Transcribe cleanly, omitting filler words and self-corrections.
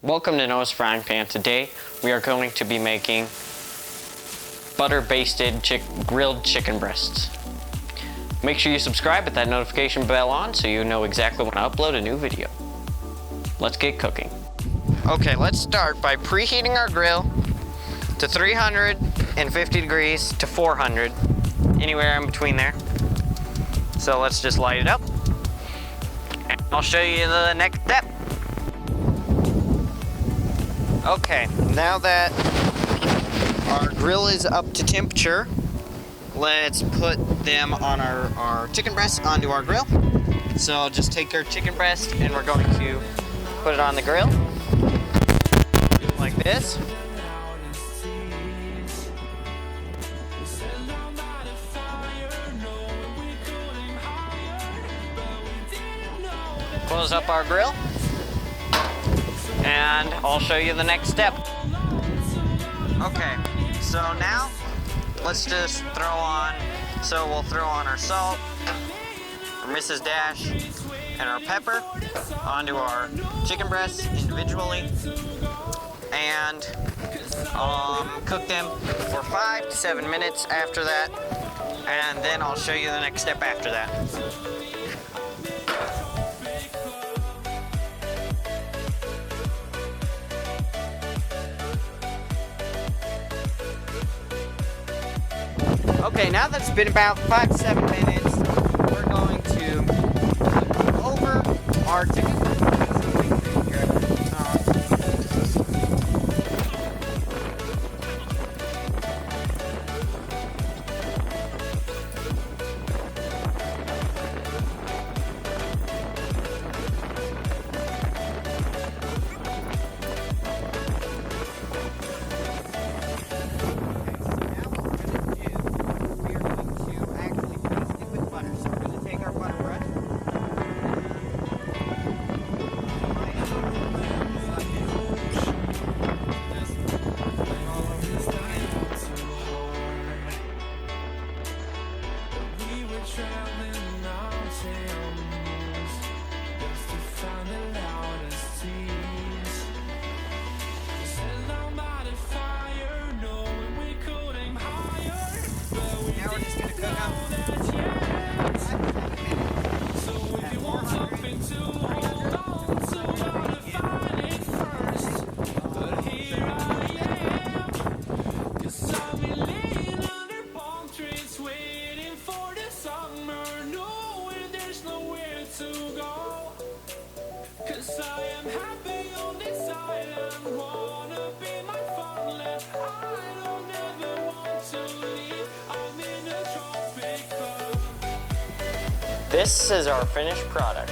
Welcome to Noah's Frying Pan. Today we are going to be making butter-basted grilled chicken breasts. Make sure you subscribe with that notification bell on so you know exactly when I upload a new video. Let's get cooking. Okay, let's start by preheating our grill to 350 degrees to 400, anywhere in between there. So let's just light it up and I'll show you the next step. Okay, now that our grill is up to temperature, let's put them on our chicken breast onto our grill. So just take our chicken breast and we're going to put it on the grill like this. Close up our grill. And I'll show you the next step. Okay, so now let's just throw on, we'll throw on our salt, our Mrs. Dash, and our pepper onto our chicken breasts individually, and cook them for 5 to 7 minutes after that, and then I'll show you the next step after that. Okay, now that it's been about 5 to 7 minutes, we're going to put over our chicken. This is our finished product.